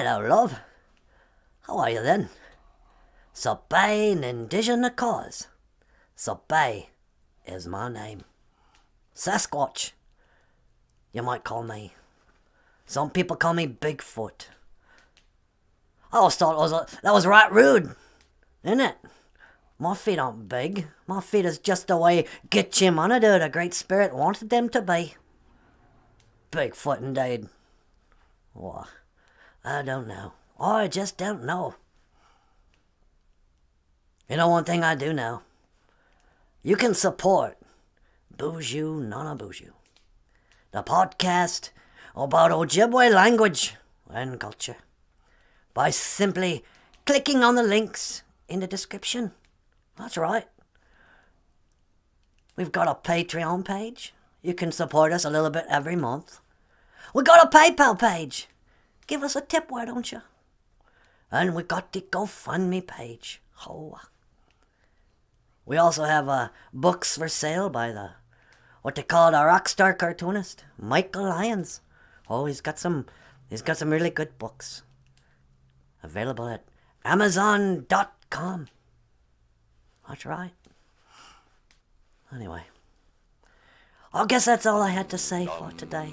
Hello, love. How are you then? Sabay Nindigenous cause. Sabay is my name. Sasquatch, you might call me. Some people call me Bigfoot. I always thought that was right rude, isn't it? My feet aren't big. My feet is just the way Gitchimanadu, the Great Spirit, wanted them to be. Bigfoot indeed. Well, I don't know. I just don't know. You know one thing I do know? You can support BOOZHOO NANABOOZHOO, the podcast about Ojibwe language and culture, by simply clicking on the links in the description. That's right. We've got a Patreon page. You can support us a little bit every month. We got a PayPal page. Give us a tip, why don't you? And we got the GoFundMe page. Oh. We also have books for sale by what they call the rock star cartoonist, Michael Lyons. Oh, he's got some really good books. Available at Amazon.com. That's right. Anyway, I guess that's all I had to say for today.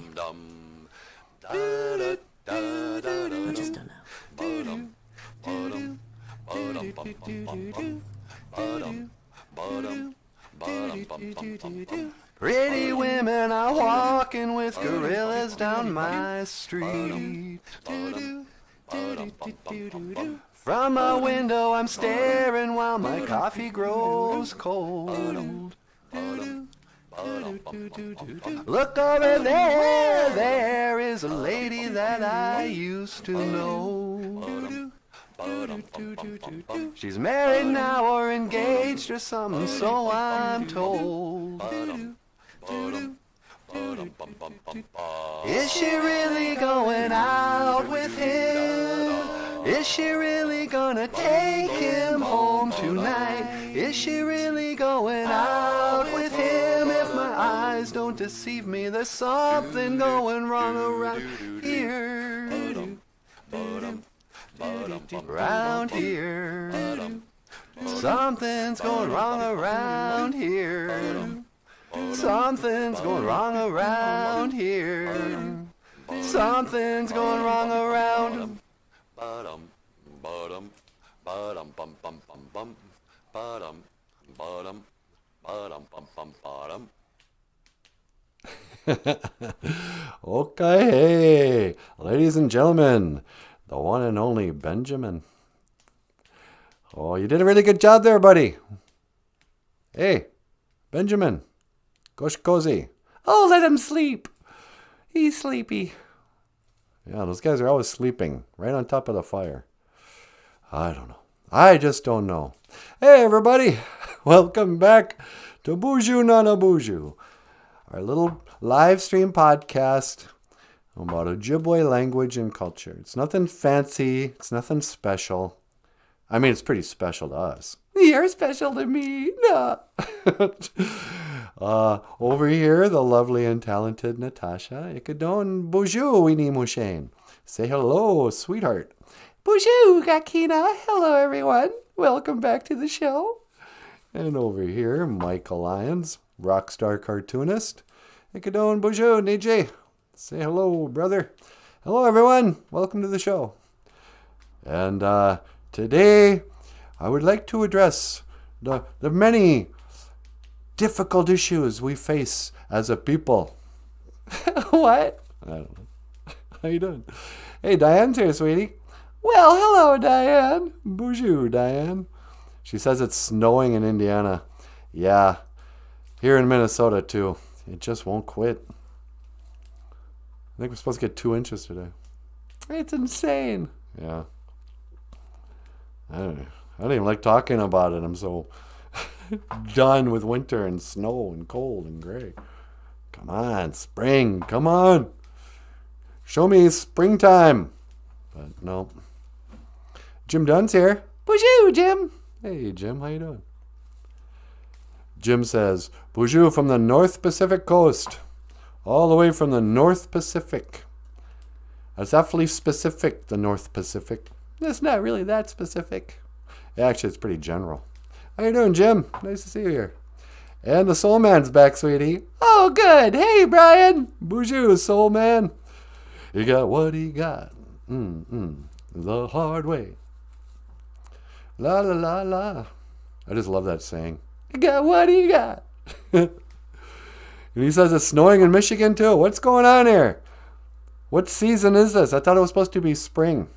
I just don't know. Pretty women are walking with gorillas down my street. From a window I'm staring while my coffee grows cold. Look over there, there is a lady that I used to know. She's married now or engaged or something, so I'm told. Is she really going out with him? Is she really gonna take him home tonight? Is she really going out with him? If my eyes don't deceive me, there's something going wrong around here. Around here. Something's going wrong around here. Something's going wrong around here. Something's going wrong around. Okay, ladies and gentlemen, the one and only Benjamin. Oh, you did a really good job there, buddy. Hey, Benjamin. Gosh cozy. Oh, let him sleep. He's sleepy. Yeah, those guys are always sleeping right on top of the fire. I don't know. I just don't know. Hey, everybody. Welcome back to BOOZHOO NANABOOZHOO, our little live stream podcast about Ojibwe language and culture. It's nothing fancy. It's nothing special. I mean, it's pretty special to us. You're special to me. No. Over here, the lovely and talented Natasha Ikadon BOOZHOO Weenie Mushane. Say hello, sweetheart. BOOZHOO Gakina. Hello, everyone. Welcome back to the show. And over here, Michael Lyons, rock star cartoonist. Ikadon BOOZHOO DJ. Say hello, brother. Hello, everyone. Welcome to the show. And today, I would like to address the many difficult issues we face as a people. What? I don't know. How you doing? Hey, Diane's here, sweetie. Well, hello, Diane. BOOZHOO, Diane. She says it's snowing in Indiana. Yeah, here in Minnesota, too. It just won't quit. I think we're supposed to get 2 inches today. It's insane. Yeah. I don't even like talking about it. I'm so done with winter and snow and cold and gray. Come on, spring. Come on. Show me springtime. But no. Jim Dunn's here. BOOZHOO, Jim. Hey, Jim. How you doing? Jim says, BOOZHOO from the North Pacific coast. All the way from the North Pacific. That's awfully specific, the North Pacific. It's not really that specific. Actually, it's pretty general. How you doing, Jim? Nice to see you here. And the Soul Man's back, sweetie. Oh, good. Hey, Brian. BOOZHOO, Soul Man. He got what he got. The hard way. La, la, la, la. I just love that saying. He got what he got. And he says it's snowing in Michigan, too. What's going on here? What season is this? I thought it was supposed to be spring.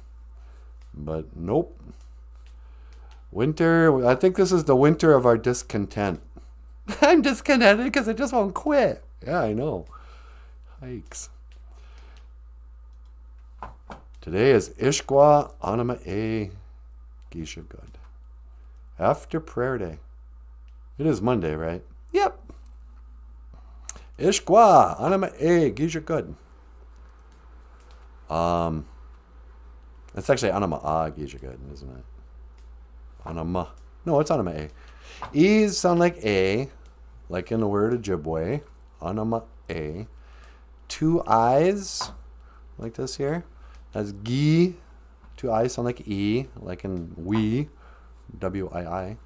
But nope. Winter. I think this is the winter of our discontent. I'm discontented because I just won't quit. Yeah, I know. Hikes. Today is Ishkwa Anima E Gisha Good. After prayer day. It is Monday, right? Yep. Ishkwa Anima E Gisha Good. It's actually Anima A Gisha Good, isn't it? Anima. No, it's Anima E. E's sound like A, like in the word Ojibwe. Anima A. Two I's, like this here. That's Gi. Two I's sound like E, like in we. W-I-I.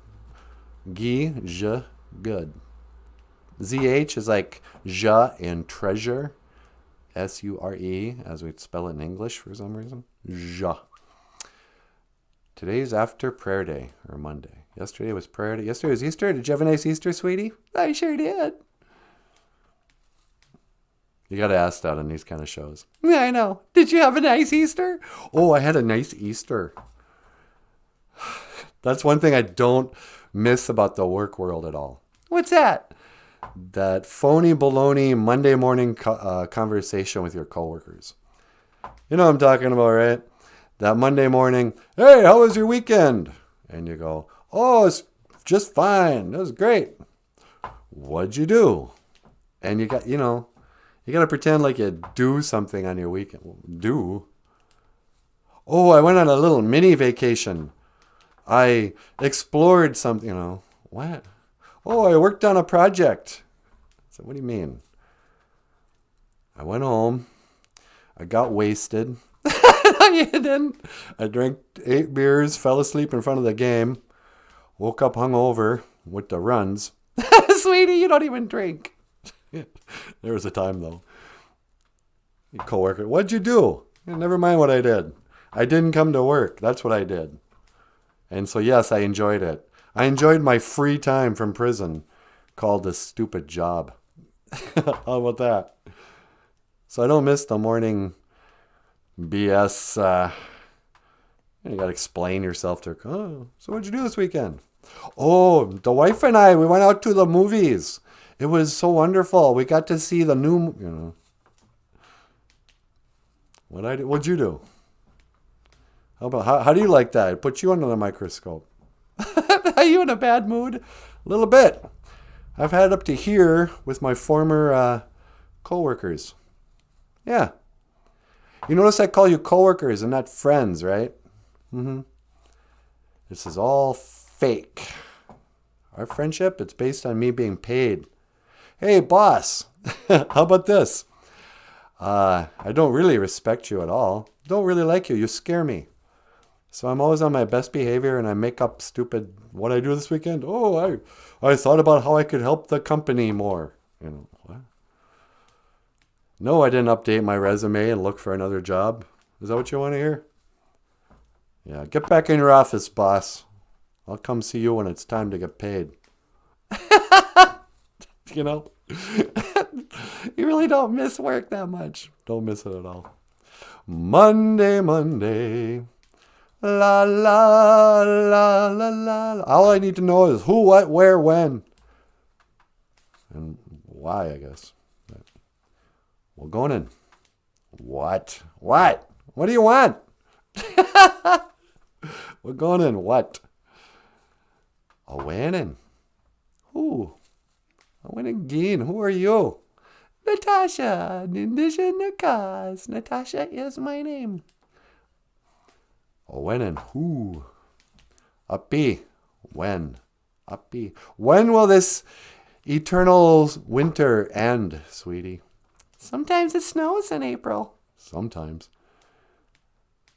Gi, J, good. ZH is like Ja in treasure. S-U-R-E, as we'd spell it in English for some reason. Ja. Today's after prayer day, or Monday. Yesterday was prayer day. Yesterday was Easter. Did you have a nice Easter, sweetie? I sure did. You got to ask that on these kind of shows. Yeah, I know. Did you have a nice Easter? Oh, I had a nice Easter. That's one thing I don't miss about the work world at all. What's that? That phony baloney Monday morning conversation with your coworkers. You know what I'm talking about, right? That Monday morning, hey, how was your weekend? And you go, oh, it's just fine. It was great. What'd you do? And you got to pretend like you do something on your weekend. Do? Oh, I went on a little mini vacation. I explored something, What? Oh, I worked on a project. So what do you mean? I went home. I got wasted. No, you didn't. I drank 8 beers, fell asleep in front of the game, woke up hungover with the runs. Sweetie, you don't even drink. There was a time, though. Your coworker, what'd you do? Never mind what I did. I didn't come to work. That's what I did. And so, yes, I enjoyed it. I enjoyed my free time from prison called a stupid job. How about that? So I don't miss the morning BS. You got to explain yourself to her. Oh, so what'd you do this weekend? Oh, the wife and I, we went out to the movies. It was so wonderful. We got to see the new, What'd you do? How do you like that? I put you under the microscope. Are you in a bad mood? A little bit. I've had up to here with my former co-workers. Yeah. You notice I call you co-workers and not friends, right? Mm-hmm. This is all fake. Our friendship, it's based on me being paid. Hey, boss. How about this? I don't really respect you at all. Don't really like you. You scare me. So I'm always on my best behavior and I make up stupid, what I do this weekend? Oh, I thought about how I could help the company more. What? No, I didn't update my resume and look for another job. Is that what you want to hear? Yeah, get back in your office, boss. I'll come see you when it's time to get paid. You really don't miss work that much. Don't miss it at all. Monday. La, la, la, la, la. All I need to know is who, what, where, when. And why, I guess. Well, going in. What? What do you want? We're going in what? A winning. Who? A winning again. Who are you? Natasha. Natasha is my name. A winning. Who? Uppy. When? Uppy. When will this eternal winter end, sweetie? Sometimes it snows in April. Sometimes.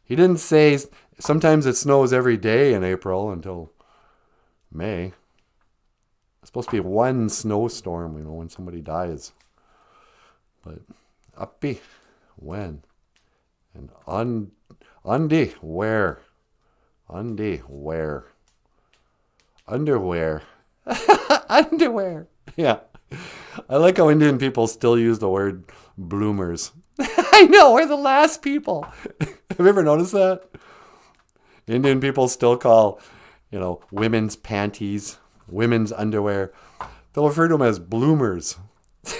He didn't say sometimes it snows every day in April until May. It's supposed to be one snowstorm, when somebody dies. But uppy, when? And undi, where? Undi, where? Underwear. Underwear. Yeah. I like how Indian people still use the word bloomers. I know, we're the last people. Have you ever noticed that? Indian people still call, women's panties, women's underwear. They'll refer to them as bloomers.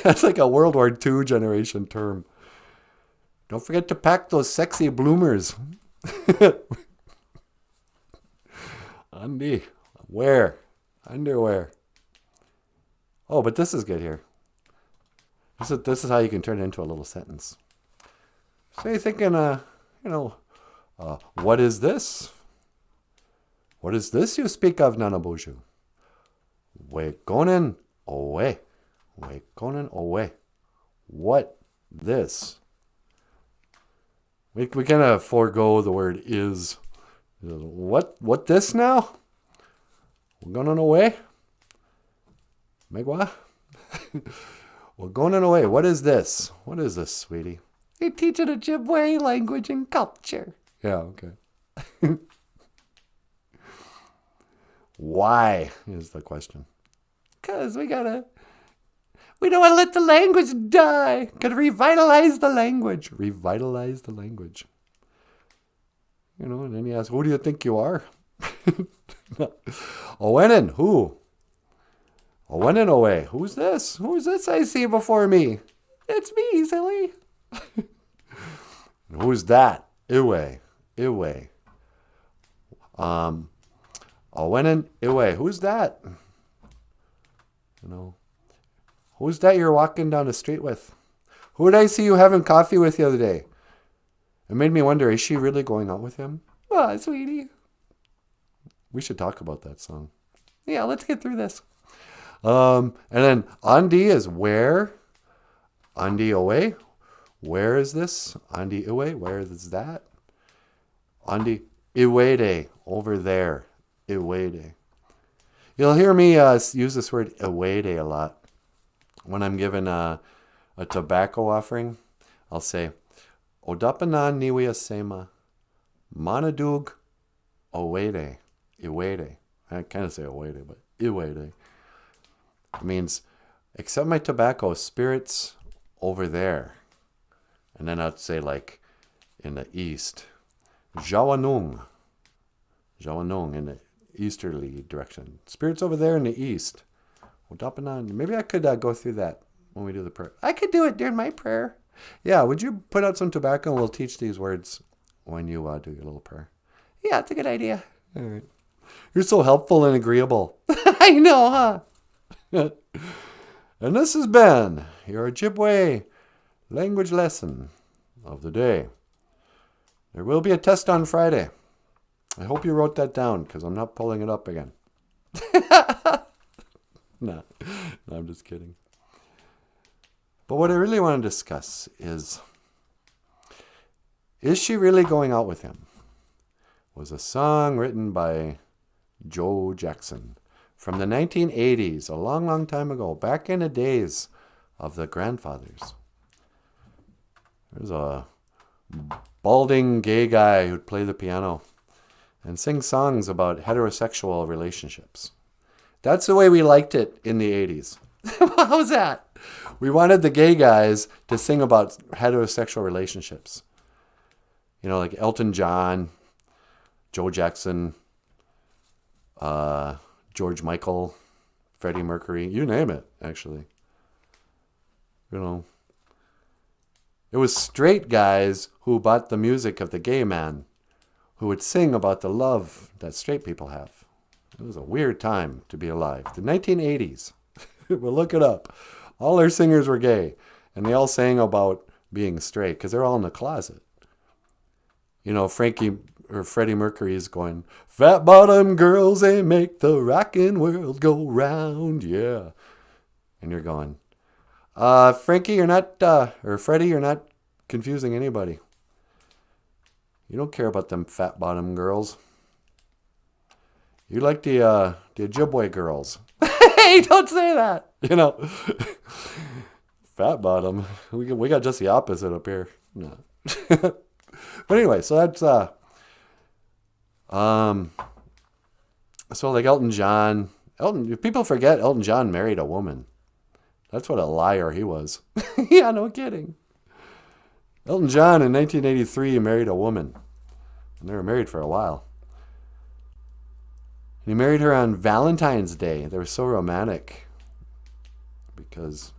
That's like a World War II generation term. Don't forget to pack those sexy bloomers. Undi, wear, underwear. Oh, but this is good here. This is how you can turn it into a little sentence. So you're thinking, what is this? What is this you speak of, Nanaboozhoo? We gonin away. We gonin away. What this? We kind of forego the word is. What this now? We're going away? Megwa? We're going away. What is this? What is this, sweetie? You're teaching Ojibwe language and culture. Yeah, okay. Why is the question? Because we don't want to let the language die. Gotta revitalize the language. Revitalize the language. And then he asks, who do you think you are? Owenin, who? Owenin away. Who's this? Who's this I see before me? It's me, silly. Who's that? Iwe. Iwe. Owenin, Iwe. Who's that? Who's that you're walking down the street with? Who did I see you having coffee with the other day? It made me wonder, is she really going out with him? Oh, sweetie. We should talk about that song. Yeah, let's get through this. And then Andi is where? Andi away. Where is this? Andi away. Where is that? Andi iwede. Over there. Iwede. You'll hear me use this word iwede a lot. When I'm given a tobacco offering, I'll say, Odapanan niwi asema. Manadug owede. Iwede. I kind of say owede, but iwede. It means, accept my tobacco, spirits over there. And then I'd say, like, in the east, Jawanung. Jawanung, in the easterly direction. Spirits over there in the east. Odapanan. Maybe I could go through that when we do the prayer. I could do it during my prayer. Yeah, would you put out some tobacco and we'll teach these words when you do your little prayer? Yeah, it's a good idea. All right. You're so helpful and agreeable. I know, huh? And this has been your Ojibwe language lesson of the day. There will be a test on Friday. I hope you wrote that down because I'm not pulling it up again. No, I'm just kidding. But what I really want to discuss is she really going out with him? Was a song written by Joe Jackson from the 1980s, a long, long time ago, back in the days of the grandfathers. There's a balding gay guy who'd play the piano and sing songs about heterosexual relationships. That's the way we liked it in the 80s. How was that? We wanted the gay guys to sing about heterosexual relationships. Like Elton John, Joe Jackson, George Michael, Freddie Mercury, you name it, actually. It was straight guys who bought the music of the gay man who would sing about the love that straight people have. It was a weird time to be alive. The 1980s. We'll look it up. All our singers were gay, and they all sang about being straight because they're all in the closet. Freddie Mercury is going, fat bottom girls, they make the rockin' world go round, yeah. And you're going, Frankie, you're not, or Freddie, you're not confusing anybody. You don't care about them fat bottom girls. You like the Ojibwe girls. Hey, don't say that. Fat bottom. We got just the opposite up here. No. But anyway, so that's so like Elton John. If people forget, Elton John married a woman. That's what a liar he was. Yeah, no kidding. Elton John in 1983 married a woman. And they were married for a while. And he married her on Valentine's Day. They were so romantic. Because,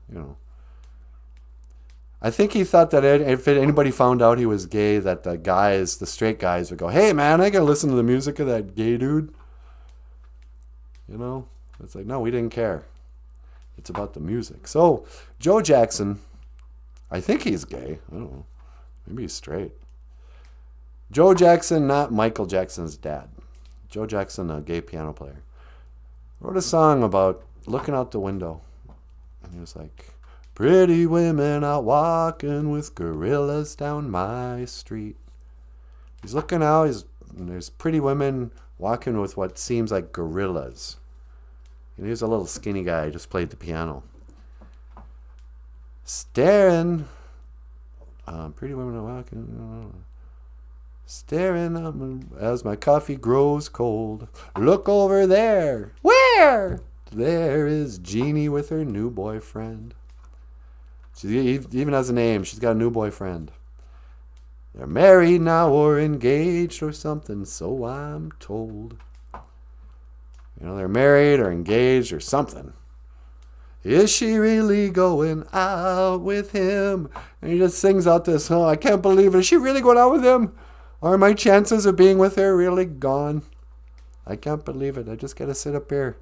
I think he thought that if anybody found out he was gay, that the straight guys would go, hey man, I gotta listen to the music of that gay dude. It's like, no, we didn't care. It's about the music. So, Joe Jackson, I think he's gay. I don't know. Maybe he's straight. Joe Jackson, not Michael Jackson's dad. Joe Jackson, a gay piano player, wrote a song about looking out the window. And he was like, pretty women out walking with gorillas down my street. He's looking out, and there's pretty women walking with what seems like gorillas. And he was a little skinny guy, just played the piano. Staring, pretty women are walking, staring up as my coffee grows cold. Look over there. Where? There is Jeannie with her new boyfriend. She even has a name. She's got a new boyfriend. They're married now or engaged or something, so I'm told. They're married or engaged or something. Is she really going out with him? And he just sings out this, I can't believe it. Is she really going out with him? Are my chances of being with her really gone? I can't believe it. I just got to sit up here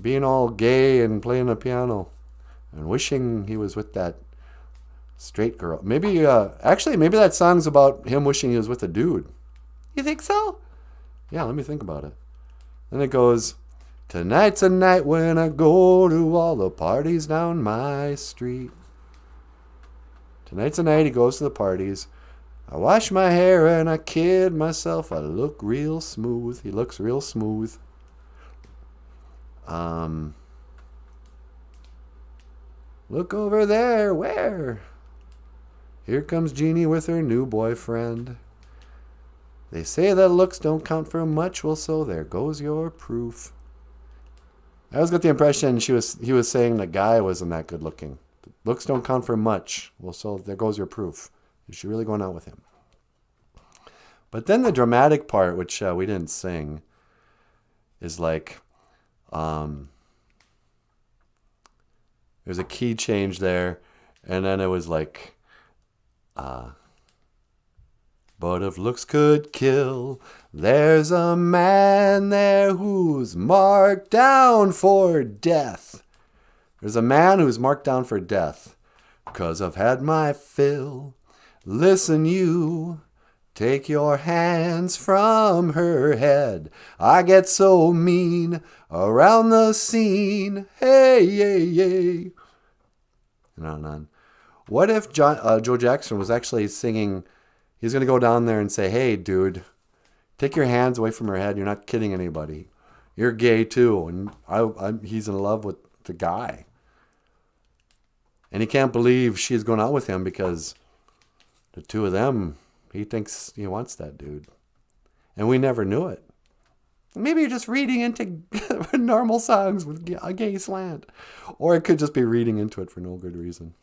being all gay and playing the piano and wishing he was with that straight girl. Maybe that song's about him wishing he was with a dude. You think so? Yeah, let me think about it. Then it goes, tonight's a night when I go to all the parties down my street. Tonight's a night he goes to the parties. I wash my hair and I kid myself. I look real smooth. He looks real smooth. Look over there. Where? Here comes Jeannie with her new boyfriend. They say that looks don't count for much. Well, so there goes your proof. I always got the impression he was saying the guy wasn't that good looking. Looks don't count for much. Well, so there goes your proof. Is she really going out with him? But then the dramatic part, which we didn't sing, is like, there's a key change there, and then it was like, but if looks could kill, there's a man there who's marked down for death. There's a man who's marked down for death, 'cause I've had my fill. Listen, you, take your hands from her head. I get so mean around the scene. Hey, yay, yay. And on and on. What if Joe Jackson was actually singing, he's going to go down there and say, hey, dude, take your hands away from her head. You're not kidding anybody. You're gay too. And he's in love with the guy. And he can't believe she's going out with him because the two of them, he thinks he wants that dude. And we never knew it. Maybe you're just reading into normal songs with a gay slant. Or it could just be reading into it for no good reason.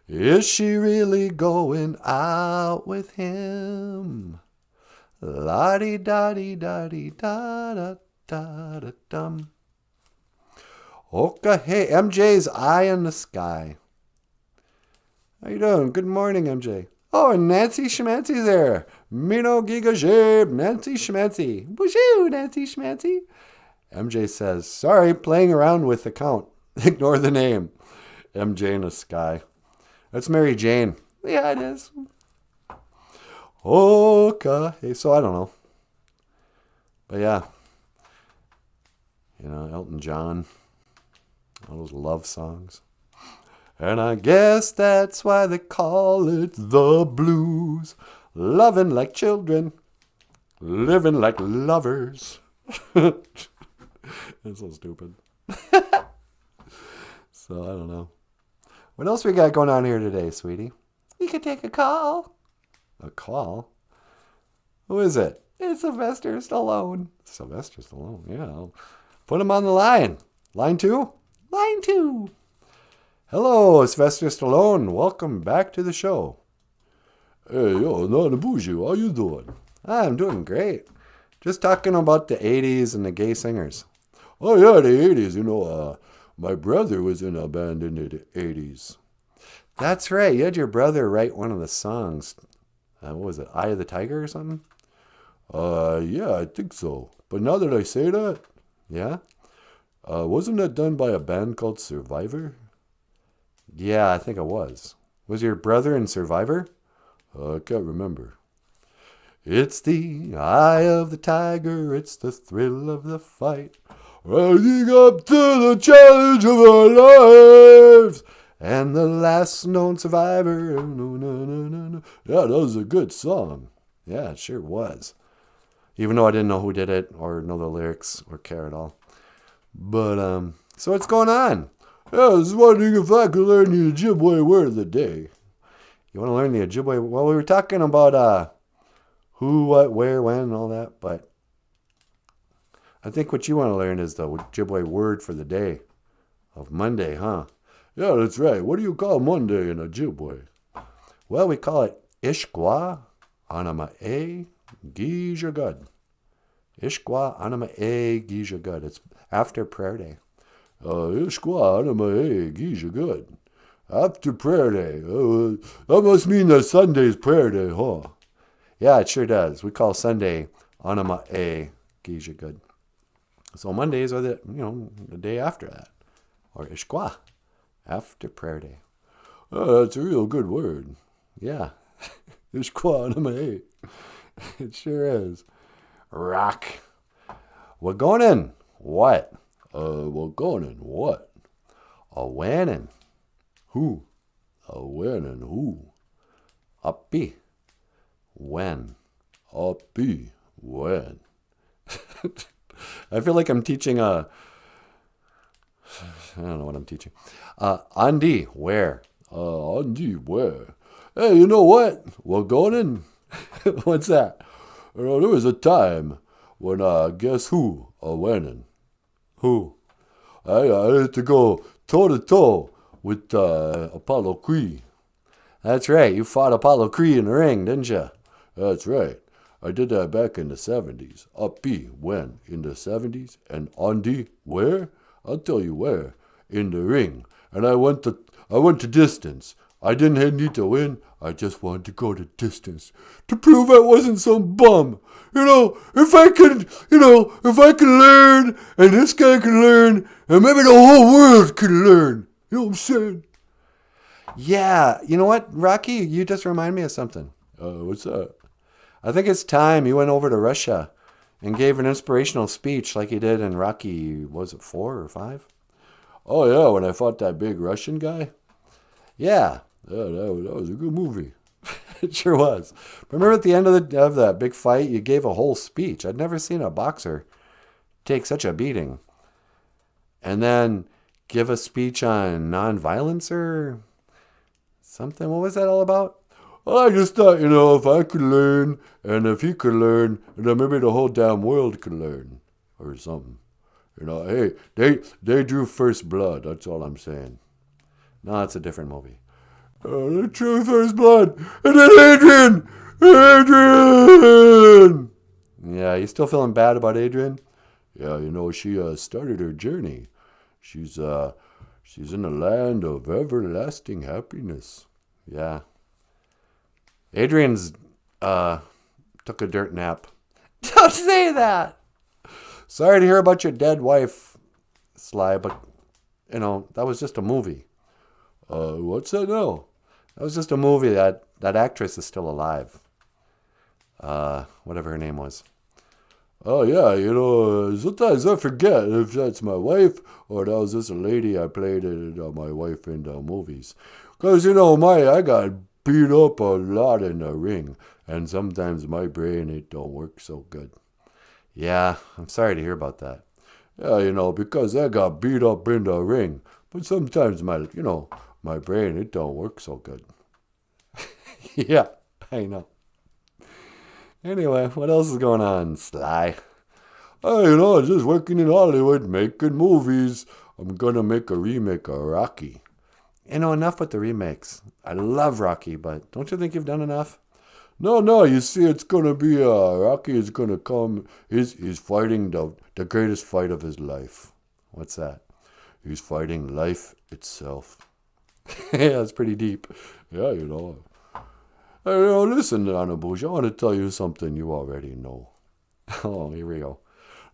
Is she really going out with him? La-di-da-di-da-di-da-da-da-da-dum. Okay, hey, MJ's Eye in the Sky. How you doing? Good morning, MJ. Oh, and Nancy Schmancy's there. Mino Giga Jib, Nancy Schmancy. BOOZHOO, Nancy Schmancy. MJ says, sorry, playing around with the count. Ignore the name. MJ in the Sky. That's Mary Jane. Yeah, it is. Okay. So I don't know. But yeah. Elton John. All those love songs. And I guess that's why they call it the blues. loving like children, living like lovers. That's so stupid. So I don't know. What else we got going on here today, sweetie? We could take a call. A call? Who is it? It's Sylvester Stallone. Sylvester Stallone, yeah. I'll put him on the line. Line 2? Line 2. Hello, Sylvester Stallone. Welcome back to the show. Hey, yo, Nanaboozhoo, how you doing? I'm doing great. Just talking about the 80s and the gay singers. Oh, yeah, the 80s. You know, my brother was in a band in the 80s. That's right. You had your brother write one of the songs. What was it? Eye of the Tiger or something? Yeah, I think so. But now that I say that, yeah? Wasn't that done by a band called Survivor? Yeah, I think it was. Was your brother in Survivor? I can't remember. It's the eye of the tiger, it's the thrill of the fight. Rising up to the challenge of our lives. And the last known survivor. No, no, no, no, no. Yeah, that was a good song. Yeah, it sure was. Even though I didn't know who did it or know the lyrics or care at all. But, so what's going on? Yeah, I was wondering if I could learn the Ojibwe word of the day. You want to learn the Ojibwe? Well, we were talking about who, what, where, when, and all that. But I think what you want to learn is the Ojibwe word for the day of Monday, huh? Yeah, that's right. What do you call Monday in Ojibwe? Well, we call it Ishkwa Anamae Gijagud. Ishkwa Anamae Gijagud. It's after prayer day. Ishkwa Anamae Gijagud. After prayer day. That must mean that Sunday's prayer day, huh? Yeah, it sure does. We call Sunday Anamae Gijagud. So Mondays are the day after that. Or Ishkwa. After prayer day. Oh, that's a real good word. Yeah. Ishkwa Anamae. It sure is. Rock. We're going in. What? We're going in what? A winning. Who? A winning who? Uppy. When. Uppy. When. I feel like I'm teaching I don't know what I'm teaching. Andy, where? Andy, where? Hey, you know what? We're going in. What's that? There was a time when, guess who? Winning. Who? I had to go toe-to-toe with Apollo Creed. That's right. You fought Apollo Creed in the ring, didn't you? That's right. I did that back in the 70s. Uppy, when? In the 70s. And Andy, where? I'll tell you where. In the ring. And I went to distance. I didn't need to win. I just wanted to go to distance to prove I wasn't some bum. If I could learn, and this guy could learn, and maybe the whole world could learn. You know what I'm saying? Yeah. You know what, Rocky? You just remind me of something. What's that? I think it's time you went over to Russia and gave an inspirational speech like he did in Rocky, was it 4 or 5? Oh, yeah, when I fought that big Russian guy. Yeah, that was a good movie. It sure was. Remember at the end of that big fight, you gave a whole speech. I'd never seen a boxer take such a beating. And then give a speech on nonviolence or something. What was that all about? Well, I just thought, if I could learn, and if he could learn, then maybe the whole damn world could learn, or something. Hey, they drew first blood, that's all I'm saying. No, it's a different movie. They drew first blood, and then Adrian! Yeah, you still feeling bad about Adrian? Yeah, she started her journey. She's in the land of everlasting happiness. Yeah. Adrian's took a dirt nap. Don't say that. Sorry to hear about your dead wife, Sly, but that was just a movie. What's that now? That was just a movie. That actress is still alive. Whatever her name was. Oh yeah, sometimes I forget if that's my wife or that was just a lady I played my wife in the movies. Because I got beat up a lot in the ring, and sometimes my brain, it don't work so good. Yeah, I'm sorry to hear about that. Yeah, because I got beat up in the ring, but sometimes my brain, it don't work so good. Yeah, I know. Anyway, what else is going on, Sly? Just working in Hollywood, making movies. I'm gonna make a remake of Rocky. Enough with the remakes. I love Rocky, but don't you think you've done enough? No, you see, it's gonna be, Rocky is gonna come, he's fighting the greatest fight of his life. What's that? He's fighting life itself. Yeah, that's pretty deep. Yeah, listen, Nanaboozhoo, I want to tell you something you already know. Oh, here we go.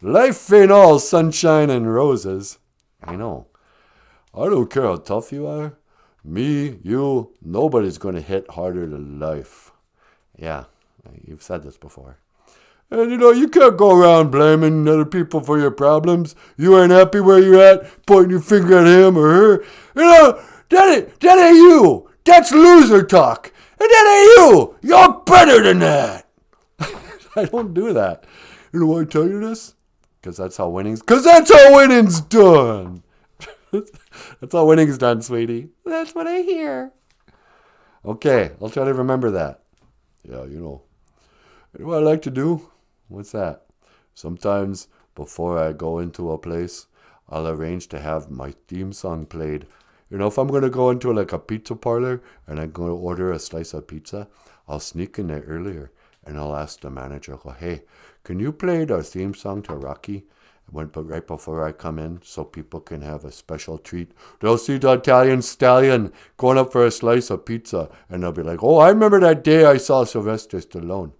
Life ain't all sunshine and roses. I know. I don't care how tough you are. Me, you, nobody's going to hit harder than life. Yeah, you've said this before. And you can't go around blaming other people for your problems. You ain't happy where you're at, pointing your finger at him or her. That ain't you. That's loser talk. And that ain't you. You're better than that. I don't do that. You know why I tell you this? Because that's how winning's done. That's how winning's done, sweetie. That's what I hear. Okay, I'll try to remember that. Yeah, You know what I like to do? What's that? Sometimes before I go into a place, I'll arrange to have my theme song played. If I'm going to go into like a pizza parlor and I'm going to order a slice of pizza, I'll sneak in there earlier and I'll ask the manager, hey, can you play the theme song to Rocky right before I come in so people can have a special treat? They'll see the Italian stallion going up for a slice of pizza and they'll be like, oh, I remember that day I saw Sylvester Stallone.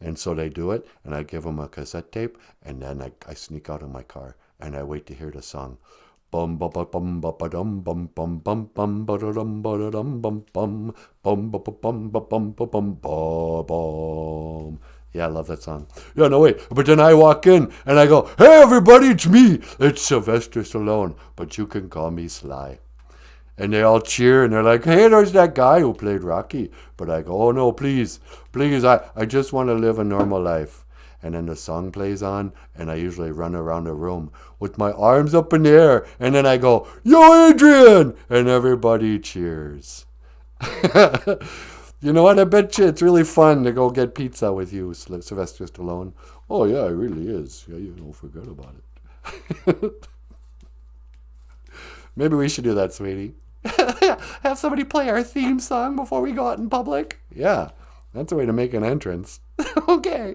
And so they do it and I give them a cassette tape and then I sneak out of my car and I wait to hear the song. Bum ba ba bum ba ba dum bum bum bum bum ba da dum bum bum bum ba ba bum ba bum ba bum ba bum. Yeah, I love that song. Yeah, no wait, but then I walk in and I go, hey everybody, it's me. It's Sylvester Stallone, but you can call me Sly. And they all cheer and they're like, hey, there's that guy who played Rocky. But I go, oh no, please, I just want to live a normal life. And then the song plays on, and I usually run around the room with my arms up in the air, and then I go, yo, Adrian! And everybody cheers. You know what? I bet you it's really fun to go get pizza with you, Sylvester Stallone. Oh, yeah, it really is. Yeah, forget about it. Maybe we should do that, sweetie. Have somebody play our theme song before we go out in public? Yeah, that's a way to make an entrance. Okay.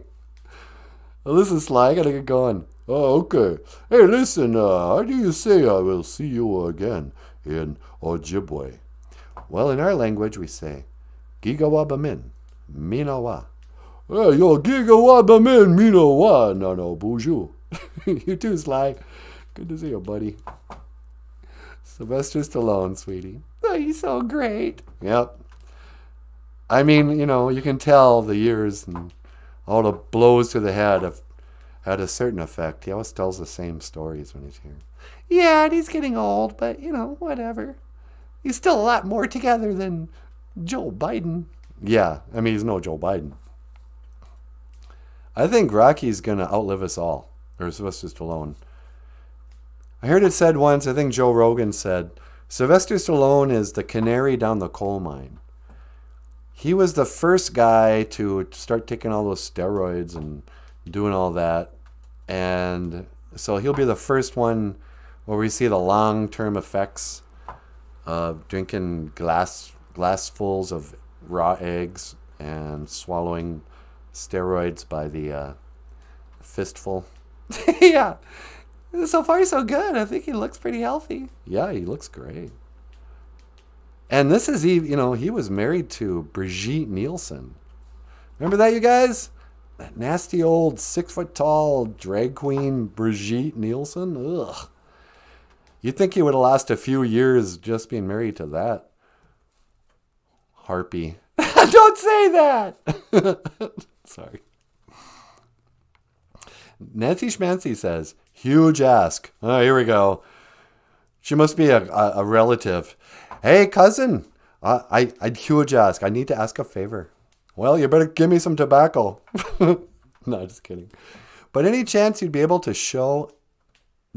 Well, listen, Sly, I gotta get going. Oh, okay. Hey, listen, how do you say I will see you again in Ojibwe? Well, in our language, we say, Gigawabamin, Minawa. Hey, yo, Gigawabamin, Minawa, Nanaboozhoo. You too, Sly. Good to see you, buddy. Sylvester Stallone, sweetie. Oh, he's so great. Yep. I mean, you can tell the years and all the blows to the head have had a certain effect. He always tells the same stories when he's here. Yeah, and he's getting old, but, whatever. He's still a lot more together than Joe Biden. Yeah, I mean, he's no Joe Biden. I think Rocky's going to outlive us all. Or Sylvester Stallone. I heard it said once, I think Joe Rogan said, Sylvester Stallone is the canary down the coal mine. He was the first guy to start taking all those steroids and doing all that. And so he'll be the first one where we see the long-term effects of drinking glassfuls of raw eggs and swallowing steroids by the fistful. Yeah. So far, so good. I think he looks pretty healthy. Yeah, he looks great. And this is, he was married to Brigitte Nielsen. Remember that, you guys? That nasty old 6-foot-tall drag queen Brigitte Nielsen? Ugh. You'd think he would have lost a few years just being married to that harpy. Don't say that! Sorry. Nancy Schmancy says, huge ask. Oh, here we go. She must be a relative. Hey, cousin, I'd huge ask. I need to ask a favor. Well, you better give me some tobacco. No, just kidding. But any chance you'd be able to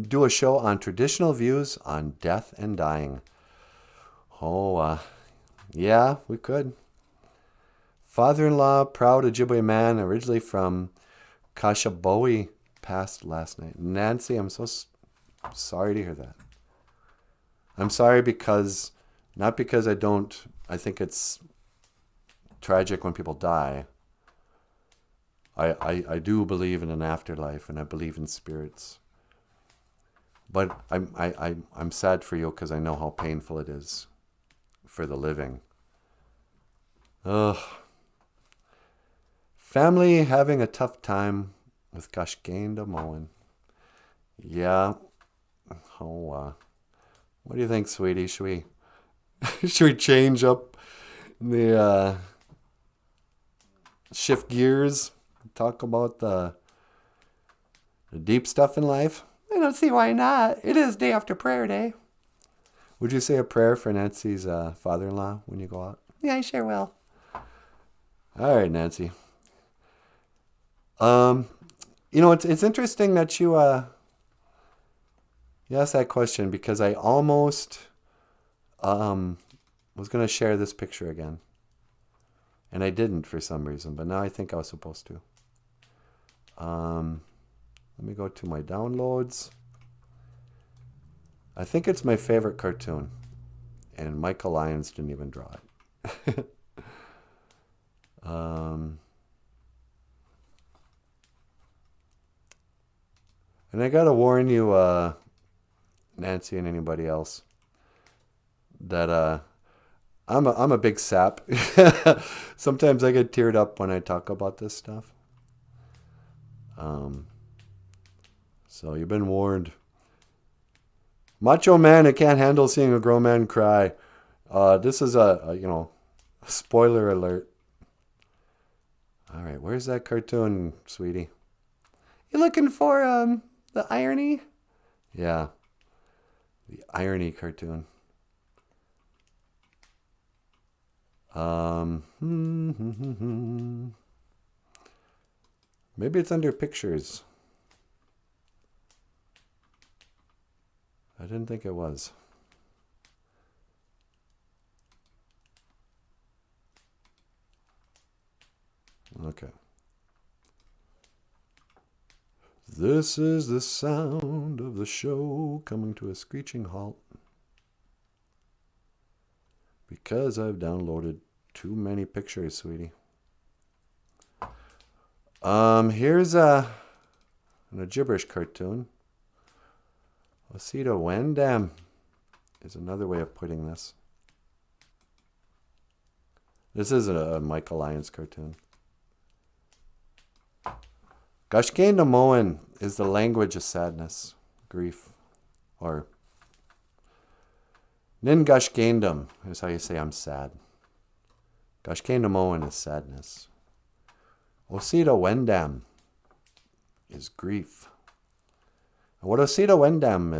do a show on traditional views on death and dying? Oh, yeah, we could. Father-in-law, proud Ojibwe man, originally from Kashabowie, passed last night. Nancy, I'm so sorry to hear that. I'm sorry not because I think it's tragic when people die. I do believe in an afterlife, and I believe in spirits. But I'm sad for you because I know how painful it is for the living. Ugh. Family having a tough time with Gashgaindamoan. Yeah. Oh, what do you think, sweetie? Should we change up the shift gears? Talk about the deep stuff in life? I don't see why not. It is day after prayer day. Would you say a prayer for Nancy's father-in-law when you go out? Yeah, I sure will. All right, Nancy. It's interesting that you asked that question because I almost was going to share this picture again. And I didn't for some reason, but now I think I was supposed to. Let me go to my downloads. I think it's my favorite cartoon. And Michael Lyons didn't even draw it. And I gotta warn you, Nancy and anybody else, that I'm a big sap. Sometimes I get teared up when I talk about this stuff. So you've been warned. Macho man, I can't handle seeing a grown man cry. This is a spoiler alert. All right, where's that cartoon, sweetie? You looking for the irony? Yeah, the irony cartoon. Maybe it's under pictures. I didn't think it was. Okay. This is the sound of the show coming to a screeching halt because I've downloaded too many pictures, sweetie. Here's an Ojiberish cartoon. Osita Wendam is another way of putting this. This is a Michael Lyons cartoon. Gashgaindamoan is the language of sadness, grief, or Nin Gashgaindam is how you say I'm sad. Gashgaindamoan is sadness. Osita Wendam is grief. And what Osita Wendam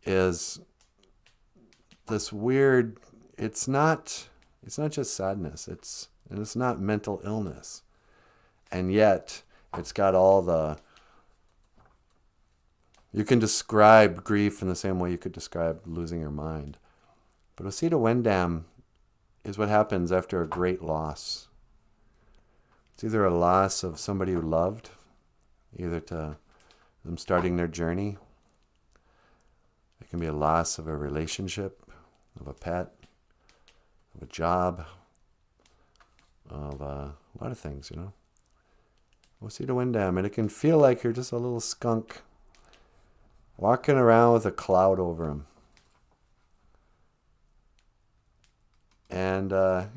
is this weird, it's not just sadness, it's not mental illness. And yet it's got all you can describe grief in the same way you could describe losing your mind. But Osita Wendam is what happens after a great loss. It's either a loss of somebody you loved, either to them starting their journey. It can be a loss of a relationship, of a pet, of a job, of a lot of things, Osita Wendam, and it can feel like you're just a little skunk walking around with a cloud over him. And, the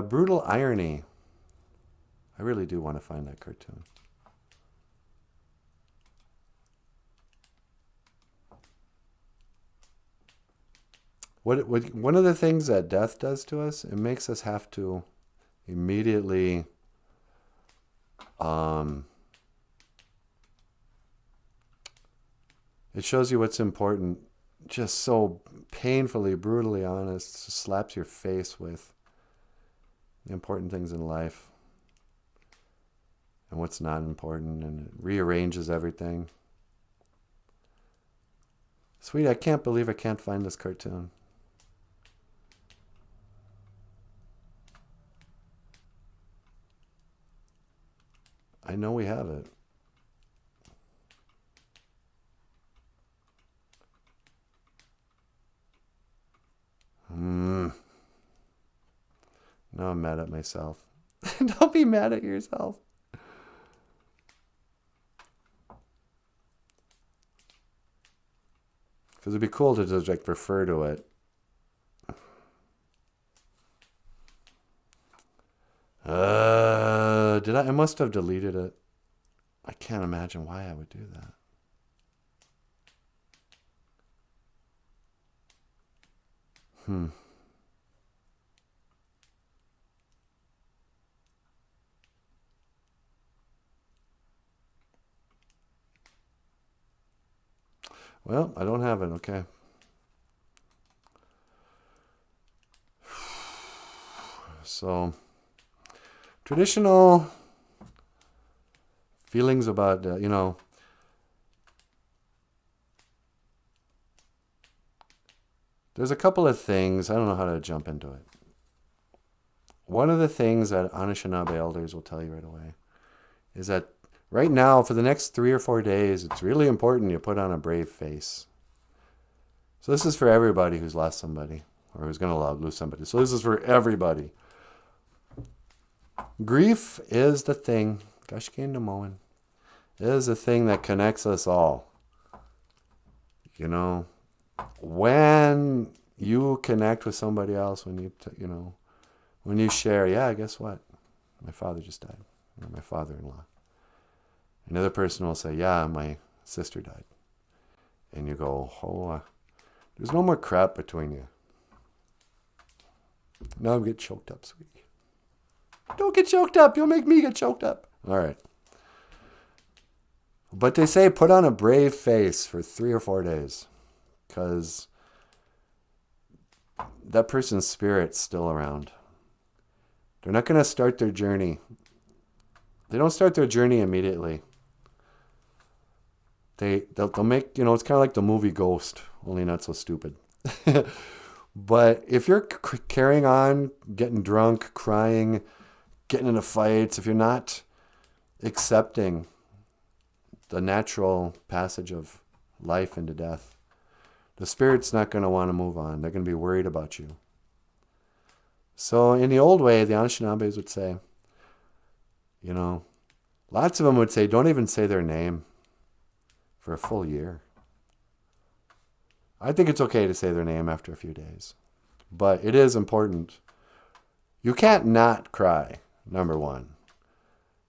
brutal irony. I really do want to find that cartoon. One of the things that death does to us, it makes us have to immediately It shows you what's important, just so painfully, brutally honest, just slaps your face with the important things in life and what's not important, and it rearranges everything. Sweetie, I can't believe I can't find this cartoon. I know we have it. Now I'm mad at myself. Don't be mad at yourself. Because it'd be cool to just like refer to it. Did I? I must have deleted it. I can't imagine why I would do that. Well, I don't have it, okay. So, traditional feelings about, there's a couple of things. I don't know how to jump into it. One of the things that Anishinaabe elders will tell you right away is that right now, for the next 3 or 4 days, it's really important you put on a brave face. So this is for everybody who's lost somebody or who's going to lose somebody. So this is for everybody. Grief is the thing, is the thing that connects us all. When you connect with somebody else, when you share, yeah, guess what? My father just died, or my father-in-law. Another person will say, yeah, my sister died. And you go, there's no more crap between you. Now I'm getting choked up, sweetie. Don't get choked up. You'll make me get choked up. All right. But they say put on a brave face for 3 or 4 days. Because that person's spirit's still around. They're not going to start their journey. They don't start their journey immediately. They'll make, it's kind of like the movie Ghost, only not so stupid. But if you're carrying on, getting drunk, crying, getting into fights, if you're not accepting the natural passage of life into death, the spirit's not going to want to move on. They're going to be worried about you. So in the old way, the Anishinaabes would say, lots of them would say, don't even say their name for a full year. I think it's okay to say their name after a few days. But it is important. You can't not cry, number one.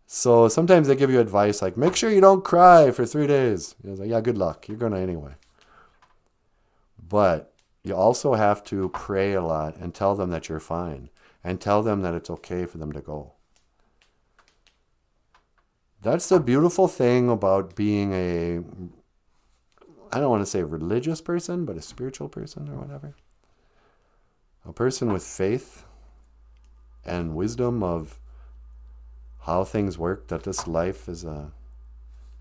So sometimes they give you advice like, make sure you don't cry for 3 days. Like, yeah, good luck. You're going to anyway. But you also have to pray a lot and tell them that you're fine. And tell them that it's okay for them to go. That's the beautiful thing about being I don't want to say a religious person, but a spiritual person or whatever. A person with faith and wisdom of how things work, that this life is an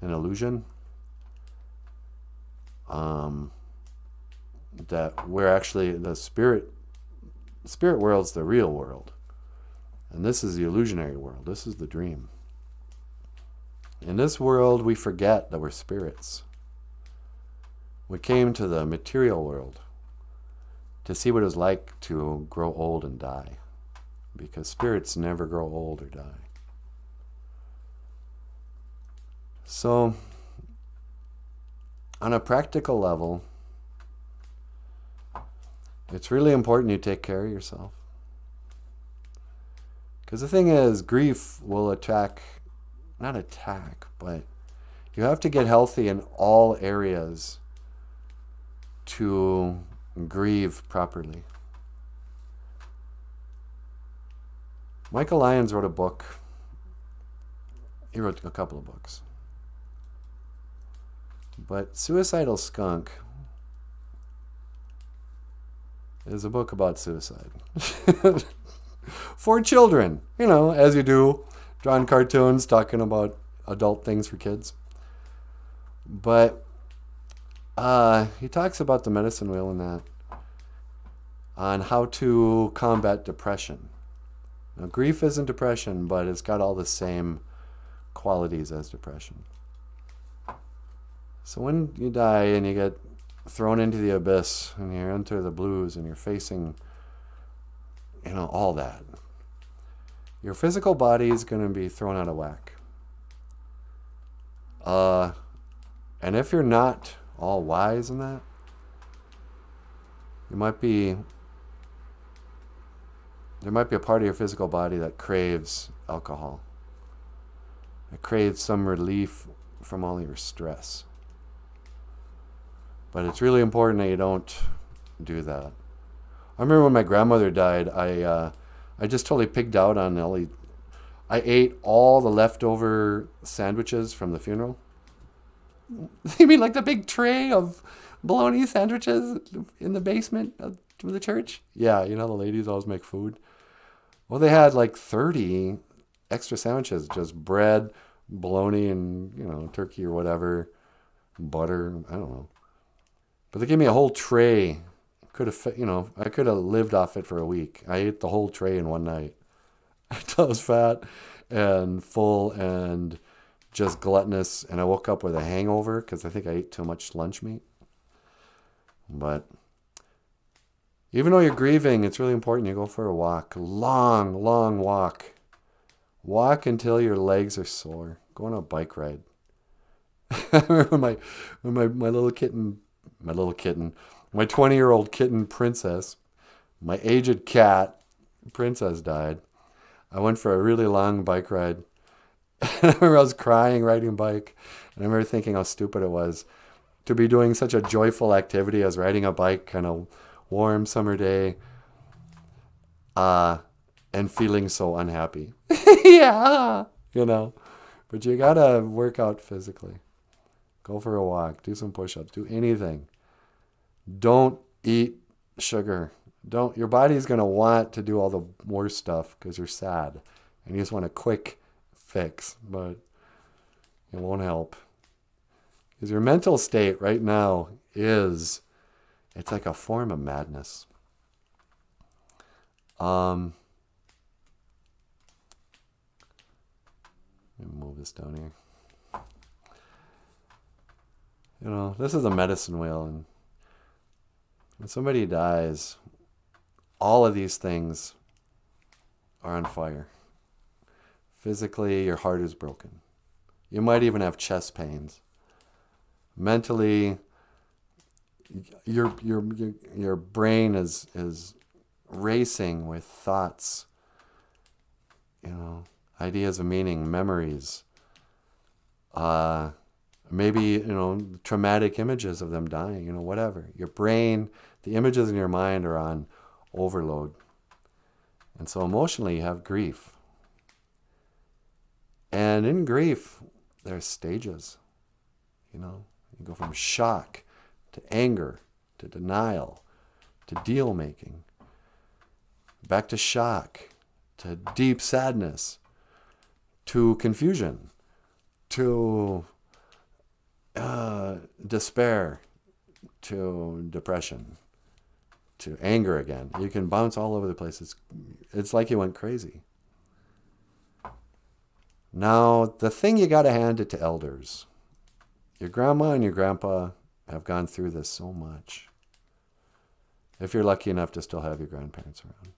illusion. That we're actually, the spirit world's the real world. And this is the illusionary world. This is the dream. In this world, we forget that we're spirits. We came to the material world to see what it was like to grow old and die. Because spirits never grow old or die. So, on a practical level, it's really important you take care of yourself. Because the thing is, grief will not attack, but you have to get healthy in all areas to grieve properly. Michael Lyons wrote a book. He wrote a couple of books. But Suicidal Skunk is a book about suicide. For children, as you do, drawing cartoons, talking about adult things for kids. But he talks about the medicine wheel in that, on how to combat depression. Now, grief isn't depression, but it's got all the same qualities as depression. So when you die and you get thrown into the abyss and you're into the blues and you're facing, all that, your physical body is going to be thrown out of whack. And if you're not all wise in that, there might be a part of your physical body that craves alcohol. It craves some relief from all your stress. But it's really important that you don't do that. I remember when my grandmother died, I just totally pigged out on I ate all the leftover sandwiches from the funeral. You mean like the big tray of bologna sandwiches in the basement of the church? Yeah, the ladies always make food. Well, they had like 30 extra sandwiches, just bread, bologna, and, turkey or whatever, butter, I don't know. But they gave me a whole tray. I could have lived off it for a week. I ate the whole tray in one night. Until I was fat and full and just gluttonous. And I woke up with a hangover because I think I ate too much lunch meat. But even though you're grieving, it's really important you go for a walk. Long, long walk. Walk until your legs are sore. Go on a bike ride. I remember when my little kitten, my 20-year-old kitten, Princess, my aged cat, Princess, died. I went for a really long bike ride. I remember I was crying riding a bike. And I remember thinking how stupid it was to be doing such a joyful activity as riding a bike on a warm summer day and feeling so unhappy. Yeah, But you got to work out physically. Go for a walk. Do some push-ups. Do anything. Don't eat sugar. Your body's going to want to do all the worst stuff because you're sad. And you just want a quick fix. But it won't help. Because your mental state right now it's like a form of madness. Let me move this down here. This is a medicine wheel, and when somebody dies, all of these things are on fire. Physically, your heart is broken. You might even have chest pains. Mentally, your brain is racing with thoughts, ideas of meaning, memories, maybe, traumatic images of them dying, whatever. Your brain, the images in your mind are on overload. And so emotionally you have grief. And in grief, there's stages. You go from shock to anger to denial to deal making, back to shock to deep sadness to confusion to despair to depression to anger again. You can bounce all over the place. It's like you went crazy. Now, the thing you got to hand it to elders. Your grandma and your grandpa have gone through this so much. If you're lucky enough to still have your grandparents around.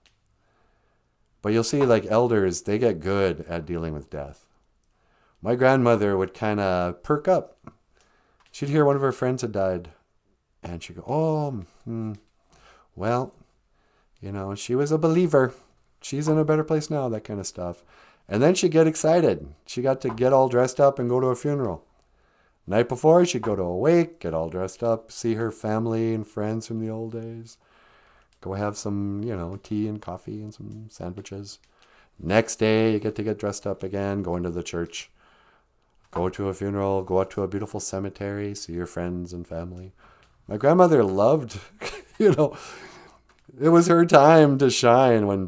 But you'll see, like elders, they get good at dealing with death. My grandmother would kind of perk up. She'd hear one of her friends had died. And she'd go, well, she was a believer. She's in a better place now, that kind of stuff. And then she'd get excited. She got to get all dressed up and go to a funeral. Night before, she'd go to a wake, get all dressed up, see her family and friends from the old days. Go have some, tea and coffee and some sandwiches. Next day, you get to get dressed up again, go into the church. Go to a funeral, go out to a beautiful cemetery, see your friends and family. My grandmother loved, you know, it was her time to shine when